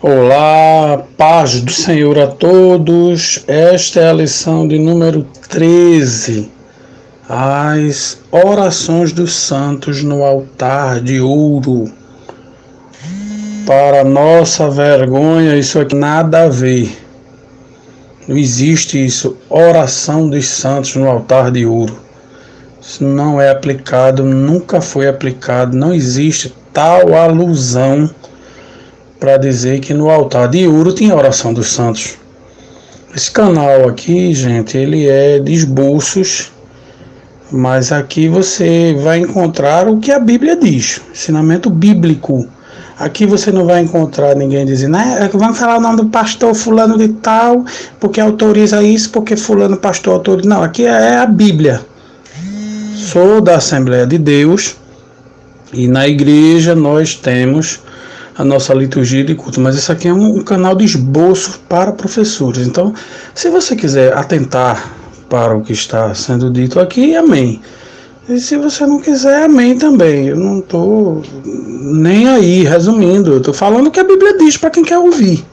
Olá, paz do Senhor a todos. Esta é a lição de número 13. As orações dos santos no altar de ouro. Para nossa vergonha, isso aqui nada a ver. Não existe isso, oração dos santos no altar de ouro. Isso não é aplicado, nunca foi aplicado, não existe tal alusão para dizer que no altar de ouro tinha oração dos santos. Esse canal aqui, gente, ele é de esboços, mas aqui você vai encontrar o que a Bíblia diz, ensinamento bíblico. Aqui você não vai encontrar ninguém dizendo, vamos falar o nome do pastor fulano de tal, porque autoriza isso, porque fulano pastor autoriza. Não, aqui é a Bíblia. Sou da Assembleia de Deus e na igreja nós temos a nossa liturgia de culto, mas isso aqui é um canal de esboço para professores. Então, se você quiser atentar para o que está sendo dito aqui, amém. E se você não quiser, amém também. Eu não estou nem aí, resumindo, eu estou falando o que a Bíblia diz para quem quer ouvir.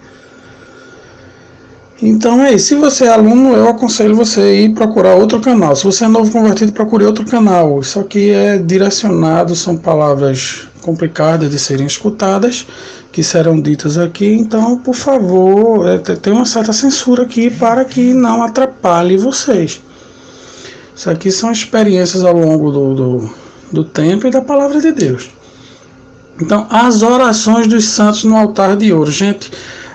Então é isso. Se você é aluno, eu aconselho você a ir procurar outro canal. Se você é novo convertido, procure outro canal. Isso aqui é direcionado, são palavras complicadas de serem escutadas, que serão ditas aqui. Então, por favor, tem uma certa censura aqui para que não atrapalhe vocês. Isso aqui são experiências ao longo do tempo e da palavra de Deus. Então, as orações dos santos no altar de ouro. Gente,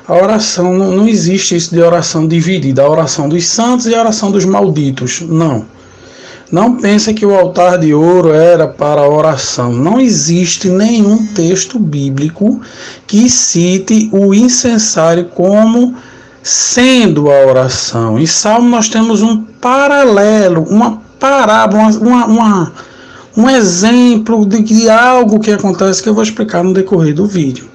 a oração, não existe isso de oração dividida, a oração dos santos e a oração dos malditos, não. Não pense que o altar de ouro era para a oração. Não existe nenhum texto bíblico que cite o incensário como sendo a oração. Em Salmo nós temos um paralelo, uma parábola, um exemplo de algo que acontece que eu vou explicar no decorrer do vídeo.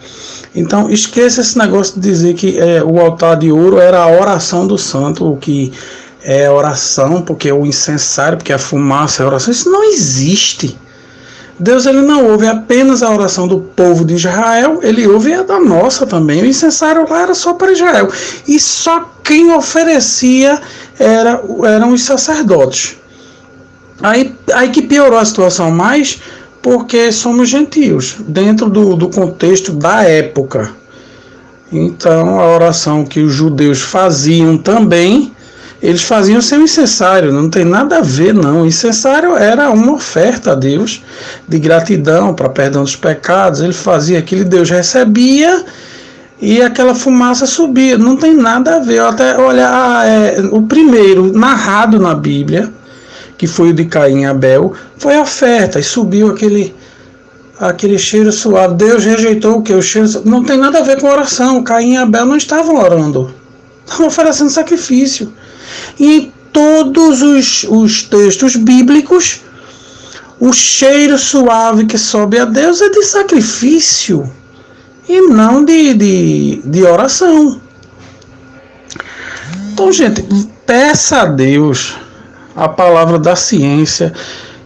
Então, esqueça esse negócio de dizer que o altar de ouro era a oração do santo, o que é oração, porque é o incensário, porque a fumaça é a oração. Isso não existe. Deus ele não ouve apenas a oração do povo de Israel, ele ouve a da nossa também. O incensário lá era só para Israel. E só quem oferecia eram os sacerdotes. Aí que piorou a situação mais, porque somos gentios, dentro do contexto da época. Então, a oração que os judeus faziam também, eles faziam sem o incensário, não tem nada a ver, não. O incensário era uma oferta a Deus, de gratidão, para perdão dos pecados. Ele fazia aquilo, Deus recebia, e aquela fumaça subia. Não tem nada a ver. O primeiro narrado na Bíblia, que foi o de Caim e Abel, foi a oferta, e subiu aquele cheiro suave. Deus rejeitou o que? O cheiro suave. Não tem nada a ver com oração. Caim e Abel não estavam orando, estavam oferecendo sacrifício. E em todos os textos bíblicos, o cheiro suave que sobe a Deus é de sacrifício e não de oração. Então, gente, peça a Deus a palavra da ciência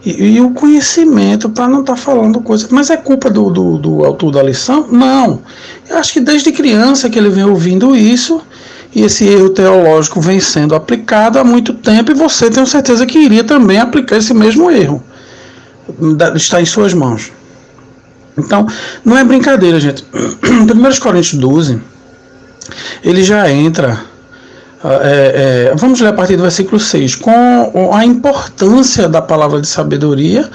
e o conhecimento para não estar falando coisa. Mas é culpa do autor da lição? Não. Eu acho que desde criança que ele vem ouvindo isso, e esse erro teológico vem sendo aplicado há muito tempo, e você tenho certeza que iria também aplicar esse mesmo erro. Está em suas mãos. Então, não é brincadeira, gente. 1 Coríntios 12, ele já entra... vamos ler a partir do versículo 6, com a importância da palavra de sabedoria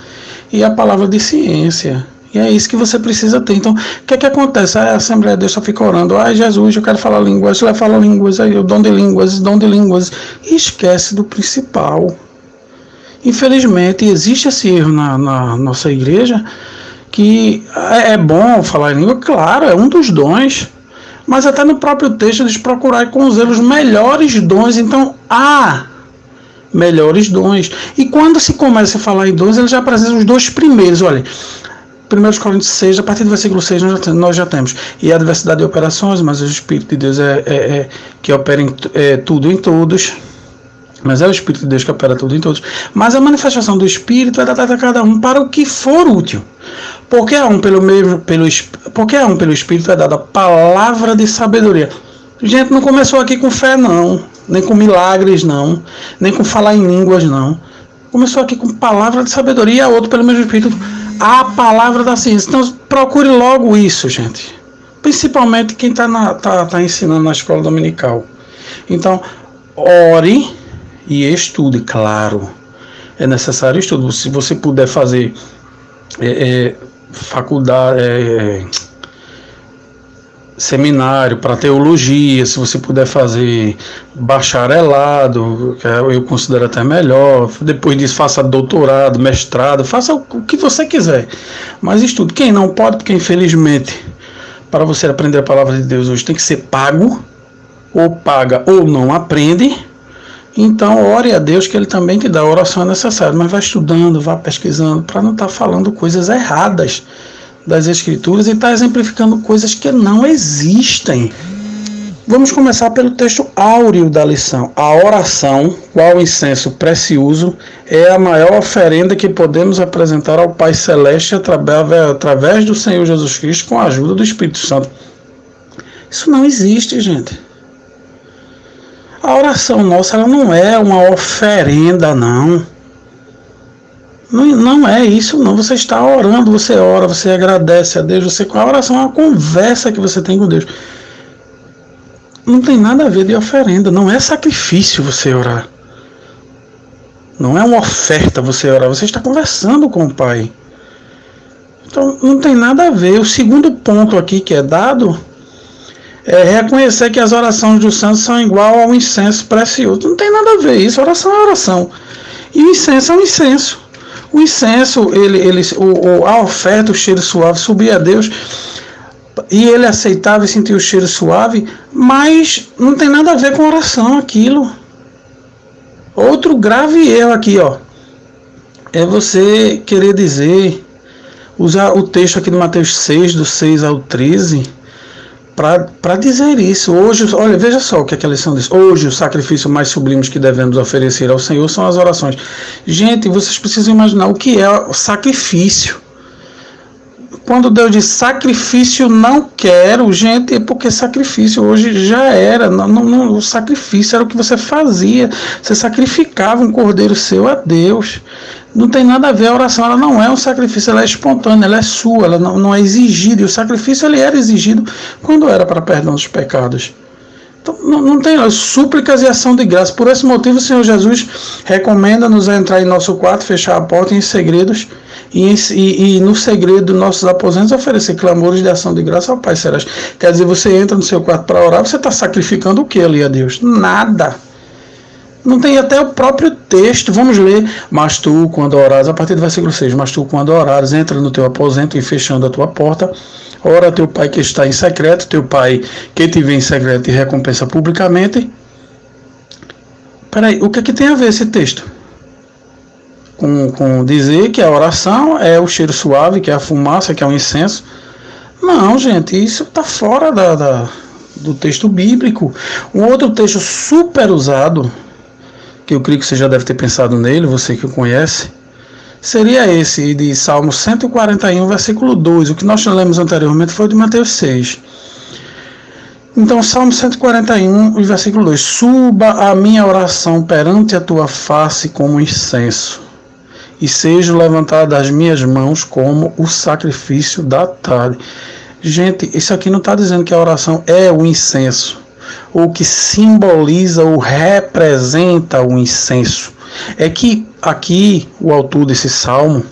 e a palavra de ciência. E é isso que você precisa ter. Então, o que acontece? A Assembleia de Deus só fica orando, Jesus, eu quero falar línguas, ele fala línguas, aí o dom de línguas, e esquece do principal. Infelizmente, existe esse erro na nossa igreja, que é bom falar em língua, claro, é um dos dons, mas até no próprio texto eles procurar com zelo os melhores dons. Então há melhores dons, e quando se começa a falar em dons, eles já apresentam os dois primeiros. Olha, 1 Coríntios 6, a partir do versículo 6 nós já temos, e a diversidade de operações, mas o Espírito de Deus que opera tudo em todos, mas é o Espírito de Deus que opera tudo em todos, mas a manifestação do Espírito é datada a cada um para o que for útil. Porque a um porque a um pelo Espírito é dada a palavra de sabedoria. Gente, não começou aqui com fé, não. Nem com milagres, não. Nem com falar em línguas, não. Começou aqui com palavra de sabedoria e a outro pelo mesmo Espírito a palavra da ciência. Então procure logo isso, gente. Principalmente quem está ensinando na escola dominical. Então, ore e estude, claro. É necessário estudo. Se você puder fazer faculdade, seminário para teologia, se você puder fazer bacharelado, que eu considero até melhor, depois disso faça doutorado, mestrado, faça o que você quiser, mas estude. Quem não pode, porque infelizmente para você aprender a palavra de Deus hoje tem que ser pago, ou paga ou não aprende. Então ore a Deus que Ele também te dá. A oração é necessária, mas vá estudando, vá pesquisando, para não estar falando coisas erradas das Escrituras e estar exemplificando coisas que não existem. Vamos começar pelo texto áureo da lição. A oração, qual incenso precioso, é a maior oferenda que podemos apresentar ao Pai Celeste através do Senhor Jesus Cristo com a ajuda do Espírito Santo. Isso não existe, gente. A oração nossa, ela não é uma oferenda, não. Não é isso, não. Você está orando, você ora, você agradece a Deus. A oração é uma conversa que você tem com Deus. Não tem nada a ver de oferenda. Não é sacrifício você orar. Não é uma oferta você orar. Você está conversando com o Pai. Então, não tem nada a ver. O segundo ponto aqui que é dado é reconhecer que as orações dos santos são igual ao incenso precioso. Não tem nada a ver isso. Oração é oração. E o incenso é um incenso. O incenso, a oferta, o cheiro suave, subia a Deus e ele aceitava e sentia o cheiro suave, mas não tem nada a ver com oração aquilo. Outro grave erro aqui, é você querer dizer, usar o texto aqui de Mateus 6, do 6 ao 13, para dizer isso. Hoje, olha, veja só o que a lição diz. Hoje, o sacrifício mais sublime que devemos oferecer ao Senhor são as orações. Gente, vocês precisam imaginar o que é o sacrifício. Quando Deus diz sacrifício não quero, gente, é porque sacrifício hoje já era. Não, o sacrifício era o que você fazia. Você sacrificava um cordeiro seu a Deus. Não tem nada a ver, a oração ela não é um sacrifício, ela é espontânea, ela é sua, ela não é exigida. E o sacrifício ele era exigido quando era para perdão dos pecados. Então, não tem súplicas e ação de graça. Por esse motivo, o Senhor Jesus recomenda-nos a entrar em nosso quarto, fechar a porta em segredos e no segredo dos nossos aposentos oferecer clamores de ação de graça ao Pai Celeste. Quer dizer, você entra no seu quarto para orar, você está sacrificando o que ali a Deus? Nada. Não tem até o próprio texto. Vamos ler. Mas tu, quando orares, a partir do versículo 6, mas tu, quando orares, entra no teu aposento e fechando a tua porta, ora teu Pai que está em secreto, teu Pai que te vê em secreto e recompensa publicamente. Peraí, o que é que tem a ver esse texto? Com dizer que a oração é o cheiro suave, que é a fumaça, que é o incenso. Não, gente, isso está fora do texto bíblico. Um outro texto super usado, que eu creio que você já deve ter pensado nele, você que o conhece, seria esse de Salmo 141, versículo 2. O que nós lemos anteriormente foi de Mateus 6. Então, Salmo 141, versículo 2. Suba a minha oração perante a tua face como incenso, e seja levantada das minhas mãos como o sacrifício da tarde. Gente, isso aqui não está dizendo que a oração é o incenso, ou que simboliza ou representa o incenso. É que aqui o autor desse salmo,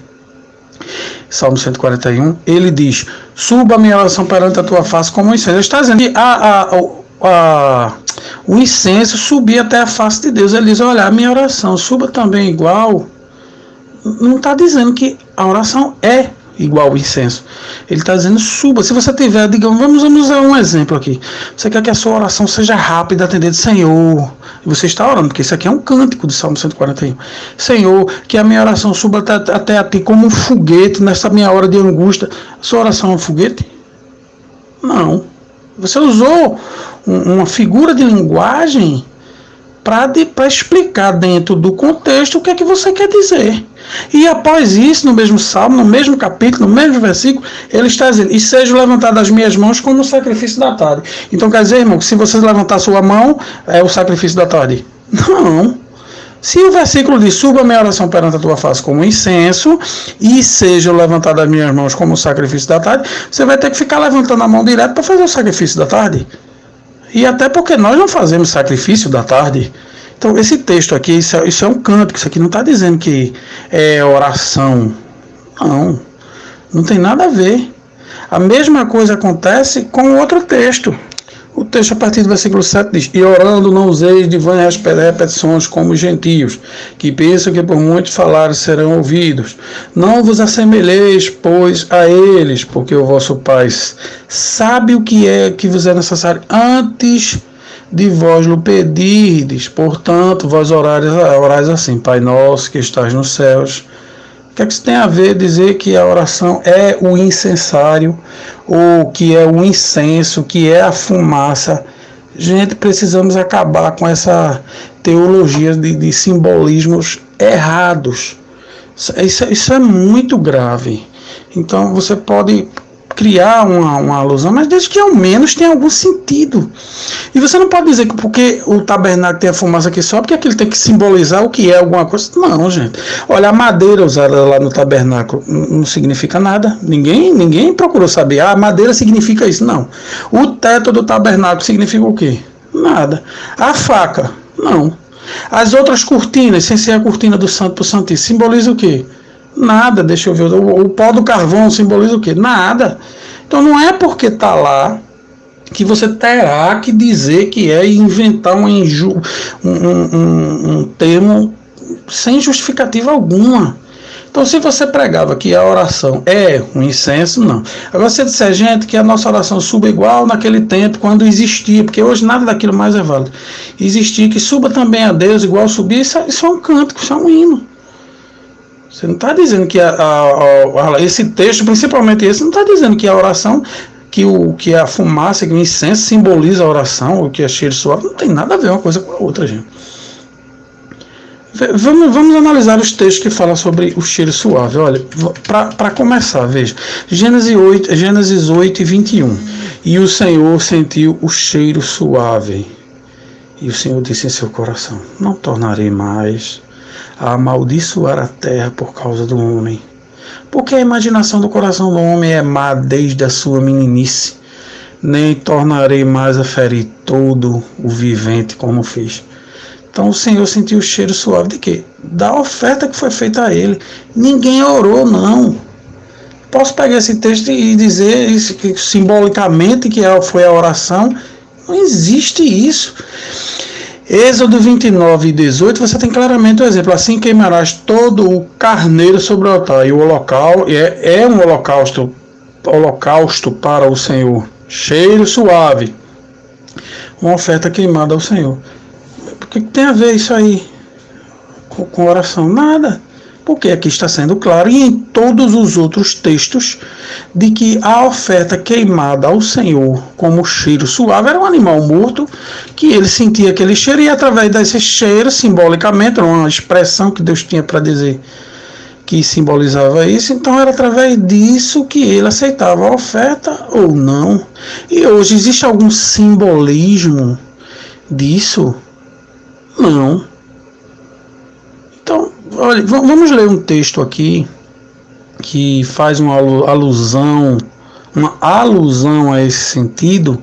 Salmo 141, ele diz: suba a minha oração perante a tua face como um incenso. Ele está dizendo que o incenso subia até a face de Deus. Ele diz: olha, a minha oração suba também igual. Não está dizendo que a oração é igual ao incenso. Ele está dizendo suba. Se você tiver, digamos, vamos usar um exemplo aqui. Você quer que a sua oração seja rápida, atender de Senhor. E você está orando, porque isso aqui é um cântico do Salmo 141. Senhor, que a minha oração suba até a ti como um foguete nessa minha hora de angústia. A sua oração é um foguete? Não. Você usou uma figura de linguagem para explicar dentro do contexto o que é que você quer dizer. E após isso, no mesmo salmo, no mesmo capítulo, no mesmo versículo, ele está dizendo: e seja levantado as minhas mãos como o sacrifício da tarde. Então quer dizer, irmão, que se você levantar sua mão, é o sacrifício da tarde? Não. Se o versículo diz: suba a minha oração perante a tua face como incenso, e seja levantado as minhas mãos como o sacrifício da tarde, você vai ter que ficar levantando a mão direto para fazer o sacrifício da tarde. E até porque nós não fazemos sacrifício da tarde. Então, esse texto aqui, isso é um cântico, isso aqui não está dizendo que é oração. Não, não tem nada a ver. A mesma coisa acontece com outro texto. O texto, a partir do versículo 7, diz: e orando não useis de vãs repetições como os gentios, que pensam que por muitos falares serão ouvidos. Não vos assemelheis, pois, a eles, porque o vosso Pai sabe o que é que vos é necessário antes de vós lo pedirdes. Portanto, vós orais assim: Pai nosso que estás nos céus. O que é que isso tem a ver dizer que a oração é o incensário, ou que é o incenso, que é a fumaça? Gente, precisamos acabar com essa teologia de simbolismos errados. Isso é muito grave. Então você pode criar uma alusão, mas desde que ao menos tenha algum sentido. E você não pode dizer que porque o tabernáculo tem a fumaça que sobe, que aquilo tem que simbolizar o que é alguma coisa. Não, gente. Olha, a madeira usada lá no tabernáculo não significa nada. Ninguém procurou saber. Ah, madeira significa isso. Não. O teto do tabernáculo significa o quê? Nada. A faca? Não. As outras cortinas, sem ser a cortina do santo para o santíssimo, simboliza o quê? Nada. Deixa eu ver. O pó do carvão simboliza o quê? Nada. Então não é porque está lá que você terá que dizer que é inventar um termo sem justificativa alguma. Então, se você pregava que a oração é um incenso, não. Agora, se você disser, gente, que a nossa oração suba igual naquele tempo, quando existia, porque hoje nada daquilo mais é válido, existia, que suba também a Deus igual subir, isso é um cântico, isso é um hino. Você não está dizendo que esse texto, principalmente esse, não está dizendo que a oração, que a fumaça, que o incenso simboliza a oração, ou que é cheiro suave. Não tem nada a ver uma coisa com a outra, gente. Vamos analisar os textos que falam sobre o cheiro suave. Olha, para começar, veja, Gênesis 8 e 21. E o Senhor sentiu o cheiro suave, e o Senhor disse em seu coração: não tornarei mais a amaldiçoar a terra por causa do homem, porque a imaginação do coração do homem é má desde a sua meninice, nem tornarei mais a ferir todo o vivente como fiz. Então o Senhor sentiu o cheiro suave de quê? Da oferta que foi feita a ele. Ninguém orou, não. Posso pegar esse texto e dizer isso, que simbolicamente que foi a oração? Não existe isso. Êxodo 29 e 18, você tem claramente o exemplo: assim queimarás todo o carneiro sobre o altar. E o holocausto é um holocausto para o Senhor, cheiro suave, uma oferta queimada ao Senhor. O que tem a ver isso aí com oração? Nada. Porque aqui está sendo claro, e em todos os outros textos, de que a oferta queimada ao Senhor como cheiro suave era um animal morto, que ele sentia aquele cheiro, e através desse cheiro, simbolicamente, uma expressão que Deus tinha para dizer que simbolizava isso, então era através disso que ele aceitava a oferta ou não. E hoje existe algum simbolismo disso? Não. Então, olha, vamos ler um texto aqui que faz uma alusão a esse sentido,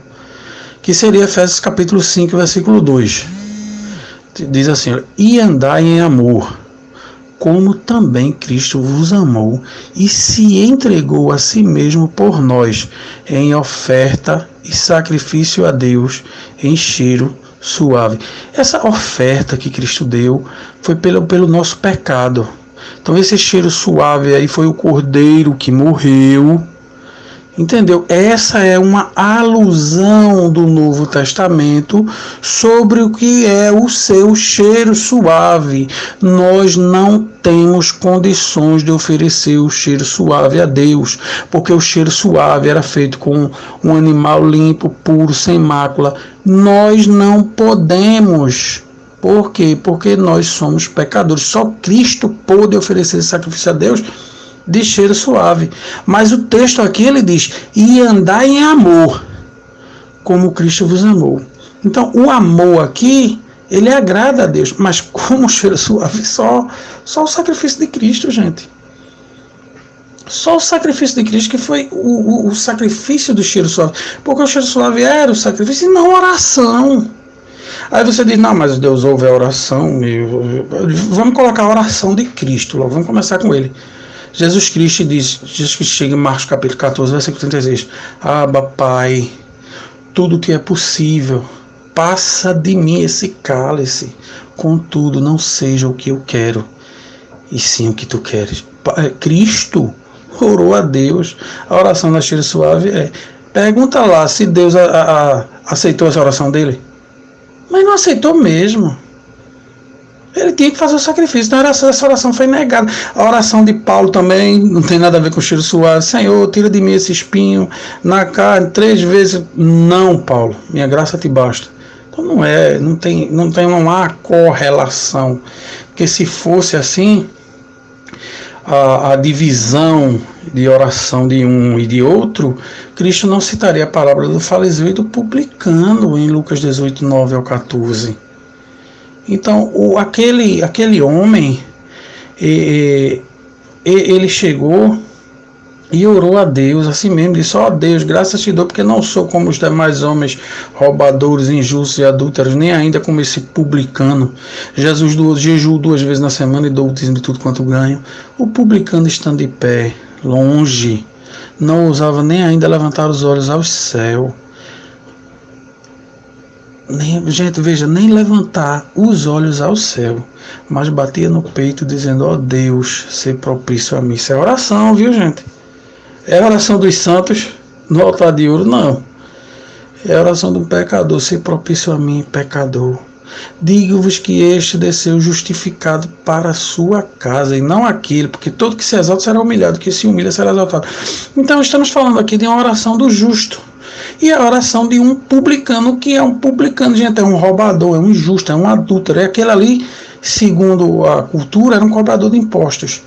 que seria Efésios capítulo 5, versículo 2. Diz assim: e andai em amor, como também Cristo vos amou e se entregou a si mesmo por nós, em oferta e sacrifício a Deus, em cheiro suave. Essa oferta que Cristo deu foi pelo nosso pecado. Então esse cheiro suave aí foi o Cordeiro que morreu. Entendeu? Essa é uma alusão do Novo Testamento sobre o que é o seu cheiro suave. Nós não temos condições de oferecer o cheiro suave a Deus, porque o cheiro suave era feito com um animal limpo, puro, sem mácula. Nós não podemos. Por quê? Porque nós somos pecadores. Só Cristo pôde oferecer esse sacrifício a Deus de cheiro suave. Mas o texto aqui ele diz: e andar em amor, como Cristo vos amou. Então, o amor aqui, ele agrada a Deus. Mas como cheiro suave, só o sacrifício de Cristo, gente. Só o sacrifício de Cristo, que foi o sacrifício do cheiro suave. Porque o cheiro suave era o sacrifício e não a oração. Aí você diz: não, mas Deus ouve a oração. Vamos colocar a oração de Cristo logo. Vamos começar com ele. Jesus Cristo chega em Marcos capítulo 14, versículo 36. Abba, Pai, tudo que é possível, passa de mim esse cálice. Contudo, não seja o que eu quero, e sim o que tu queres. Cristo orou a Deus. A oração da cheiro suave é: pergunta lá se Deus aceitou essa oração dele. Mas não aceitou mesmo. Ele tinha que fazer o sacrifício. Então essa oração foi negada. A oração de Paulo também não tem nada a ver com o cheiro suave. Senhor, tira de mim esse espinho na carne 3 vezes. Não, Paulo, minha graça te basta. Então não há correlação. Porque se fosse assim, a divisão de oração de um e de outro, Cristo não citaria a palavra do fariseu e do publicano em Lucas 18, 9 ao 14. Então, aquele homem, ele chegou e orou a Deus, assim mesmo, disse: ó Deus, graças te dou, porque não sou como os demais homens roubadores, injustos e adúlteros, nem ainda como esse publicano. Jesus jejuou 2 vezes na semana e dou o dízimo de tudo quanto ganho. O publicano, estando de pé, longe, não ousava nem ainda levantar os olhos ao céu. Gente, veja, nem levantar os olhos ao céu, mas batia no peito dizendo: ó Deus, ser propício a mim. Isso é oração, viu, gente? É a oração dos santos no altar de ouro? Não. É a oração do pecador: ser propício a mim, pecador. Digo-vos que este desceu justificado para a sua casa, e não aquele, porque todo que se exalta será humilhado, que se humilha será exaltado. Então estamos falando aqui de uma oração do justo. E a oração de um publicano, que é um publicano, gente, é um roubador, é um injusto, é um adúltero. É aquele ali, segundo a cultura, era um cobrador de impostos.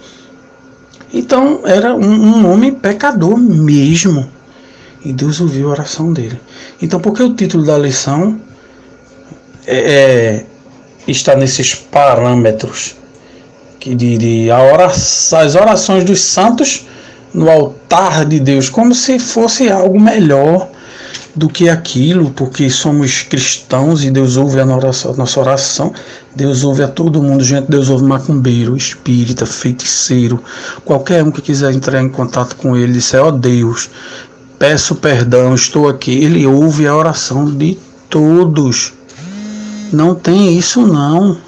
Então, era um homem pecador mesmo. E Deus ouviu a oração dele. Então, por que o título da lição está nesses parâmetros que as orações dos santos no altar de Deus, como se fosse algo melhor do que aquilo, porque somos cristãos e Deus ouve a nossa oração. Deus ouve a todo mundo, gente. Deus ouve macumbeiro, espírita, feiticeiro, qualquer um que quiser entrar em contato com ele, disser: ó Deus, peço perdão, estou aqui. Ele ouve a oração de todos. Não tem isso não.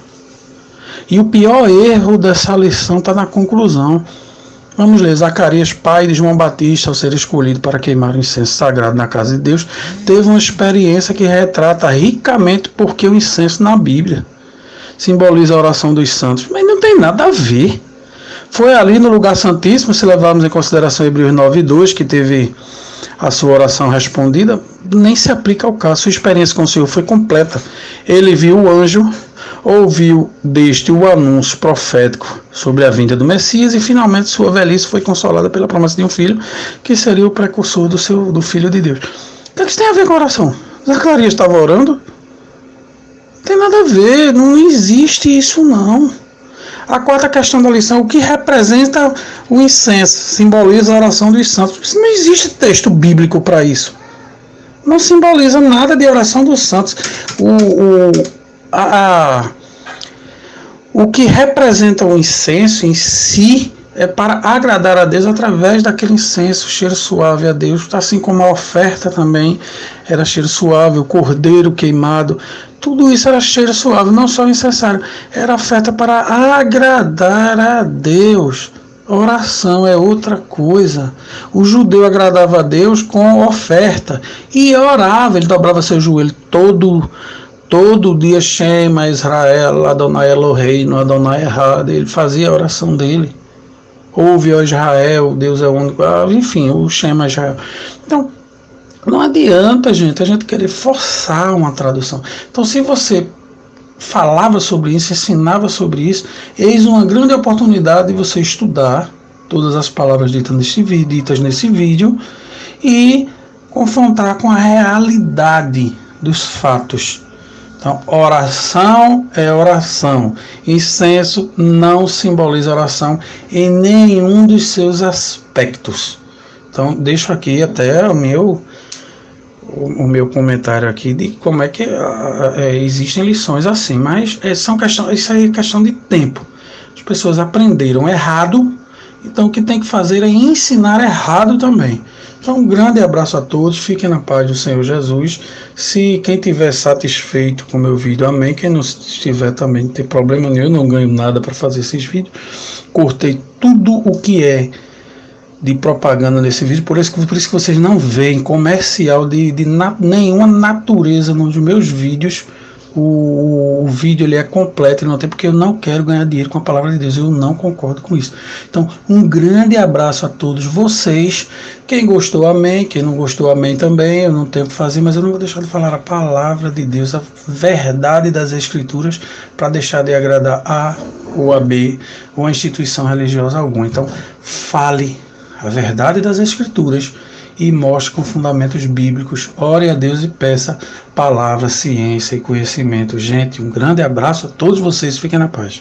E o pior erro dessa lição está na conclusão. Vamos ler. Zacarias, pai de João Batista, ao ser escolhido para queimar o incenso sagrado na casa de Deus, teve uma experiência que retrata ricamente porque o incenso na Bíblia simboliza a oração dos santos. Mas não tem nada a ver. Foi ali no lugar santíssimo, se levarmos em consideração Hebreus 9:2, que teve a sua oração respondida, nem se aplica ao caso. Sua experiência com o Senhor foi completa. Ele viu o anjo, ouviu deste o anúncio profético sobre a vinda do Messias, e finalmente sua velhice foi consolada pela promessa de um filho, que seria o precursor do Filho de Deus. Então, o que isso tem a ver com a oração? Zacarias estava orando? Não tem nada a ver, não existe isso não. A quarta questão da lição: o que representa o incenso? Simboliza a oração dos santos. Não existe texto bíblico para isso. Não simboliza nada de oração dos santos. O que representa o incenso em si é para agradar a Deus através daquele incenso, cheiro suave a Deus, assim como a oferta também era cheiro suave, o cordeiro queimado, tudo isso era cheiro suave, não só incensário, era oferta para agradar a Deus. Oração é outra coisa. O judeu agradava a Deus com oferta e orava, ele dobrava seu joelho todo dia: Shema Israel, Adonai Eloheinu, Adonai Echad. Ele fazia a oração dele. Ouve, ó Israel, Deus é o único. Enfim, o Shema Israel. Então, não adianta, gente, a gente querer forçar uma tradução. Então, se você falava sobre isso, ensinava sobre isso. Eis uma grande oportunidade de você estudar todas as palavras ditas nesse vídeo e confrontar com a realidade dos fatos. Então, oração é oração. Incenso não simboliza oração em nenhum dos seus aspectos. Então, deixo aqui até o meu comentário aqui de como é que existem lições assim, mas isso aí é questão de tempo. As pessoas aprenderam errado, então o que tem que fazer é ensinar errado também. Então, um grande abraço a todos, fiquem na paz do Senhor Jesus. Se quem estiver satisfeito com o meu vídeo, amém. Quem não estiver também, não tem problema nenhum, eu não ganho nada para fazer esses vídeos. Cortei tudo o que é de propaganda nesse vídeo, por isso que vocês não veem comercial de nenhuma natureza nos meus vídeos. O vídeo ele é completo, ele não tem, porque eu não quero ganhar dinheiro com a palavra de Deus, eu não concordo com isso. Então, um grande abraço a todos vocês. Quem gostou, amém. Quem não gostou, amém também. Eu não tenho o que fazer, mas eu não vou deixar de falar a palavra de Deus, a verdade das Escrituras, para deixar de agradar a ou a B ou a instituição religiosa alguma. Então, fale a verdade das Escrituras e mostre com fundamentos bíblicos. Ore a Deus e peça palavra, ciência e conhecimento. Gente, um grande abraço a todos vocês. Fiquem na paz.